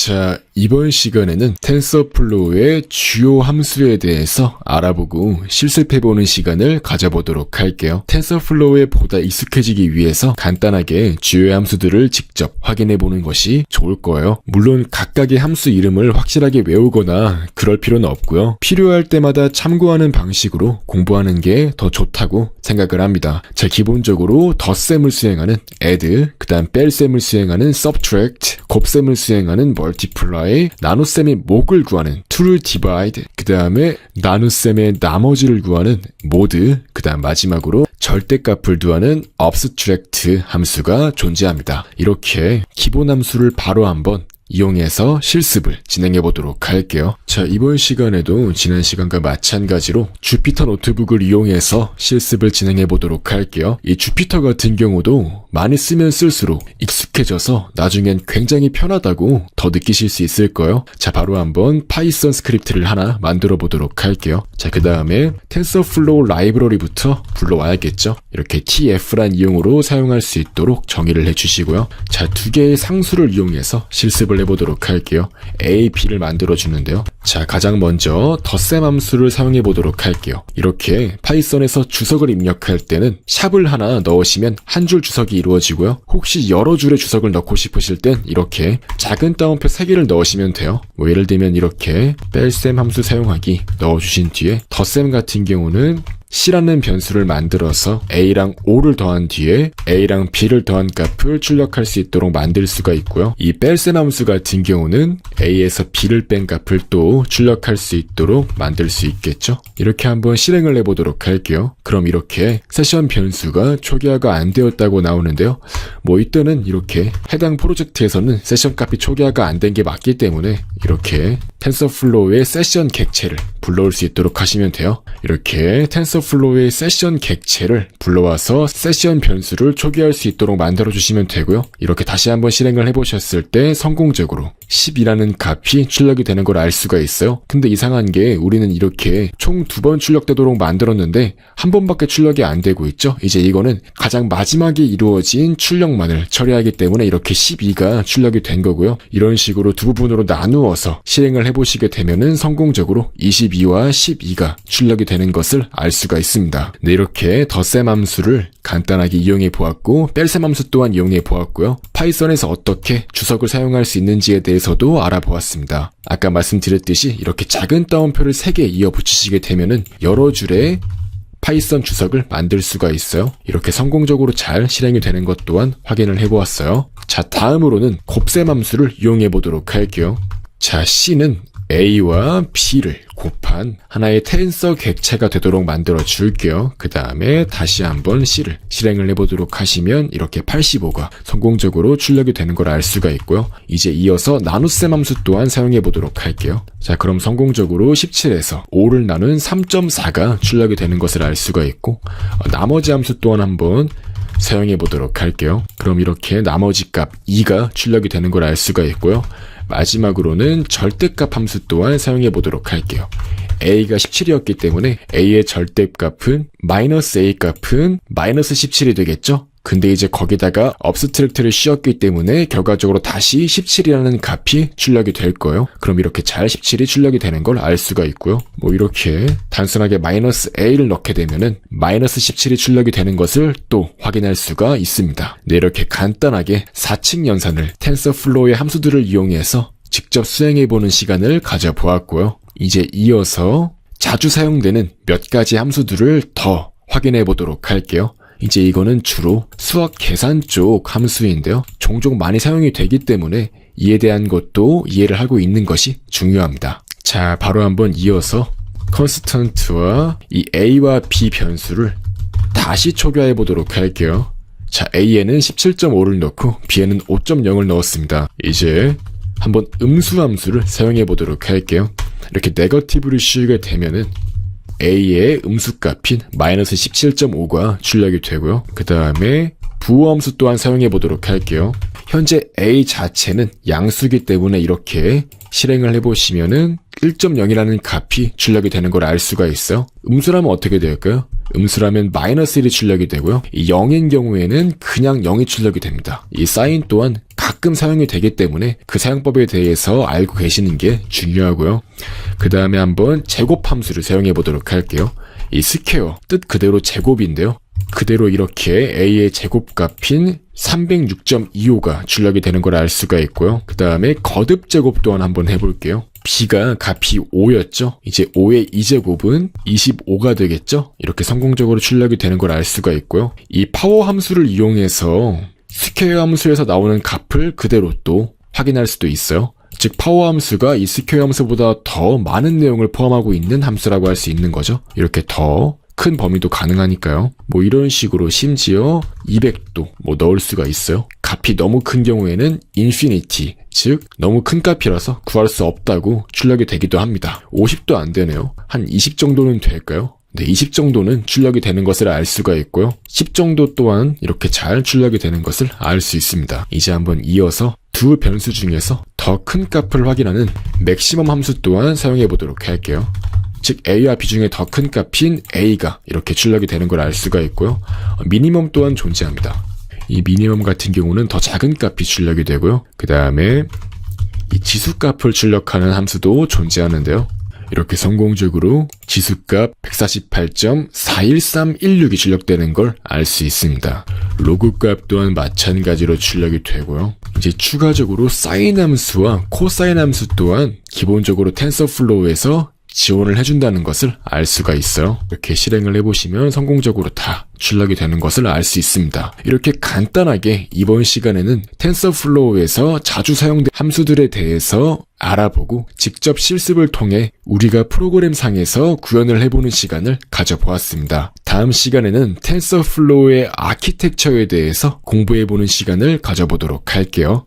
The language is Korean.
자, 이번 시간에는 텐서플로우의 주요 함수에 대해서 알아보고 실습해보는 시간을 가져보도록 할게요. 텐서플로우에 보다 익숙해지기 위해서 간단하게 주요 함수들을 직접 확인해보는 것이 좋을 거예요. 물론 각각의 함수 이름을 확실하게 외우거나 그럴 필요는 없고요. 필요할 때마다 참고하는 방식으로 공부하는 게 더 좋다고 생각을 합니다. 자, 기본적으로 덧셈을 수행하는 add, 그 다음 뺄셈을 수행하는 subtract, 곱셈을 수행하는 multiply, 나눗셈의 목을 구하는 to를 divide, 그 다음에 나눗셈의 나머지를 구하는 mod, 그 다음 마지막으로 절대값을 두하는 abstract 함수가 존재합니다. 이렇게 기본 함수를 바로 한번 이용해서 실습을 진행해 보도록 할게요. 자, 이번 시간에도 지난 시간과 마찬가지로 주피터 노트북을 이용해서 실습을 진행해 보도록 할게요. 이 주피터 같은 경우도 많이 쓰면 쓸수록 익숙해져서 나중엔 굉장히 편하다고 더 느끼실 수 있을 거예요. 자, 바로 한번 파이썬 스크립트를 하나 만들어 보도록 할게요. 자, 그 다음에 텐서플로우 라이브러리부터 불러와야겠죠. 이렇게 tf란 이용으로 사용할 수 있도록 정의를 해주시고요. 자, 두 개의 상수를 이용해서 실습을 해보도록 할게요. a, b를 만들어 주는데요. 자, 가장 먼저 덧셈 함수를 사용해 보도록 할게요. 이렇게 파이썬에서 주석을 입력할 때는 샵을 하나 넣으시면 한 줄 주석이 이루어지고요. 혹시 여러 줄의 주석을 넣고 싶으실 땐 이렇게 작은 따옴표 3개를 넣으시면 돼요. 뭐 예를 들면 이렇게 뺄셈 함수 사용하기 넣어주신 뒤에 덧셈 같은 경우는 C라는 변수를 만들어서 A랑 O를 더한 뒤에 A랑 B를 더한 값을 출력할 수 있도록 만들 수가 있고요. 이 뺄셈 함수 같은 경우는 A에서 B를 뺀 값을 또 출력할 수 있도록 만들 수 있겠죠. 이렇게 한번 실행을 해보도록 할게요. 그럼 이렇게 세션 변수가 초기화가 안 되었다고 나오는데요. 뭐 이때는 이렇게 해당 프로젝트에서는 세션 값이 초기화가 안 된 게 맞기 때문에 이렇게 텐서플로우의 세션 객체를 불러올 수 있도록 하시면 돼요. 이렇게 텐서플로우의 세션 객체를 불러와서 세션 변수를 초기화할 수 있도록 만들어주시면 되고요. 이렇게 다시 한번 실행을 해보셨을 때 성공적으로 10이라는 값이 출력이 되는 걸 알 수가 있어요. 근데 이상한 게 우리는 이렇게 총 2번 출력되도록 만들었는데 한 번밖에 출력이 안 되고 있죠. 이제 이거는 가장 마지막에 이루어진 출력만을 처리하기 때문에 이렇게 12가 출력이 된 거고요. 이런 식으로 두 부분으로 나누어서 실행을 해보시게 되면은 성공적으로 22와 12가 출력이 되는 것을 알 수가 있습니다. 네, 이렇게 덧셈 함수를 간단하게 이용해 보았고 뺄셈 함수 또한 이용해 보았고요. 파이썬에서 어떻게 주석을 사용할 수 있는지에 대해서도 알아보았습니다. 아까 말씀드렸듯이 이렇게 작은 따옴표를 3개 이어 붙이시게 되면은 여러 줄의 파이썬 주석을 만들 수가 있어요. 이렇게 성공적으로 잘 실행이 되는 것 또한 확인을 해보았어요. 자, 다음으로는 곱셈 함수를 이용해 보도록 할게요. 자, C는 A와 B를 곱한 하나의 텐서 객체가 되도록 만들어 줄게요. 그 다음에 다시 한번 C를 실행을 해보도록 하시면 이렇게 85가 성공적으로 출력이 되는 걸 알 수가 있고요. 이제 이어서 나눗셈 함수 또한 사용해 보도록 할게요. 자, 그럼 성공적으로 17에서 5를 나눈 3.4가 출력이 되는 것을 알 수가 있고 나머지 함수 또한 한번 사용해 보도록 할게요. 그럼 이렇게 나머지 값 2가 출력이 되는 걸 알 수가 있고요. 마지막으로는 절대값 함수 또한 사용해 보도록 할게요. A가 17이었기 때문에 A의 절대값은 마이너스 A 값은 마이너스 17이 되겠죠? 근데 이제 거기다가 업스트랙트를 씌웠기 때문에 결과적으로 다시 17이라는 값이 출력이 될 거예요. 그럼 이렇게 잘 17이 출력이 되는 걸 알 수가 있고요. 뭐 이렇게 단순하게 마이너스 A를 넣게 되면은 마이너스 17이 출력이 되는 것을 또 확인할 수가 있습니다. 네, 이렇게 간단하게 4층 연산을 텐서플로우의 함수들을 이용해서 직접 수행해보는 시간을 가져보았고요. 이제 이어서 자주 사용되는 몇 가지 함수들을 더 확인해보도록 할게요. 이제 이거는 주로 수학 계산 쪽 함수인데요. 종종 많이 사용이 되기 때문에 이에 대한 것도 이해를 하고 있는 것이 중요합니다. 자, 바로 한번 이어서 constant와 이 A와 B 변수를 다시 초기화해 보도록 할게요. 자, A에는 17.5를 넣고 B에는 5.0을 넣었습니다. 이제 한번 음수 함수를 사용해 보도록 할게요. 이렇게 네거티브를 씌우게 되면은 A의 음수값인 마이너스 17.5가 출력이 되고요. 그 다음에 부호함수 또한 사용해 보도록 할게요. 현재 A 자체는 양수이기 때문에 이렇게 실행을 해보시면은 1.0이라는 값이 출력이 되는 걸 알 수가 있어요. 음수라면 어떻게 될까요? 음수라면 마이너스 1이 출력이 되고요. 이 0인 경우에는 그냥 0이 출력이 됩니다. 이 사인 또한 각 가끔 사용이 되기 때문에 그 사용법에 대해서 알고 계시는 게 중요하고요. 그 다음에 한번 제곱 함수를 사용해 보도록 할게요. 이 스퀘어, 뜻 그대로 제곱인데요. 그대로 이렇게 a의 제곱값인 306.25가 출력이 되는 걸 알 수가 있고요. 그 다음에 거듭 제곱 또한 한번 해볼게요. b가 값이 5였죠. 이제 5의 2제곱은 25가 되겠죠. 이렇게 성공적으로 출력이 되는 걸 알 수가 있고요. 이 파워 함수를 이용해서 스퀘어 함수에서 나오는 값을 그대로 또 확인할 수도 있어요. 즉 파워 함수가 이 스퀘어 함수보다 더 많은 내용을 포함하고 있는 함수라고 할 수 있는 거죠. 이렇게 더 큰 범위도 가능하니까요. 뭐 이런 식으로 심지어 200도 넣을 수가 있어요. 값이 너무 큰 경우에는 infinity, 즉 너무 큰 값이라서 구할 수 없다고 출력이 되기도 합니다. 50도 안 되네요. 한 20 정도는 될까요? 네, 20 정도는 출력이 되는 것을 알 수가 있고요. 10 정도 또한 이렇게 잘 출력이 되는 것을 알 수 있습니다. 이제 한번 이어서 두 변수 중에서 더 큰 값을 확인하는 맥시멈 함수 또한 사용해 보도록 할게요. 즉 a와 b 중에 더 큰 값인 a가 이렇게 출력이 되는 걸 알 수가 있고요. 미니멈 또한 존재합니다. 이 미니멈 같은 경우는 더 작은 값이 출력이 되고요. 그 다음에 이 지수값을 출력하는 함수도 존재하는데요. 이렇게 성공적으로 지수값 148.41316이 출력되는 걸 알 수 있습니다. 로그값 또한 마찬가지로 출력이 되고요. 이제 추가적으로 사인 함수와 코사인 함수 또한 기본적으로 텐서플로우에서 지원을 해준다는 것을 알 수가 있어요. 이렇게 실행을 해보시면 성공적으로 다 출력이 되는 것을 알 수 있습니다. 이렇게 간단하게 이번 시간에는 텐서플로우에서 자주 사용된 함수들에 대해서 알아보고 직접 실습을 통해 우리가 프로그램상에서 구현을 해보는 시간을 가져보았습니다. 다음 시간에는 텐서플로우의 아키텍처에 대해서 공부해보는 시간을 가져보도록 할게요.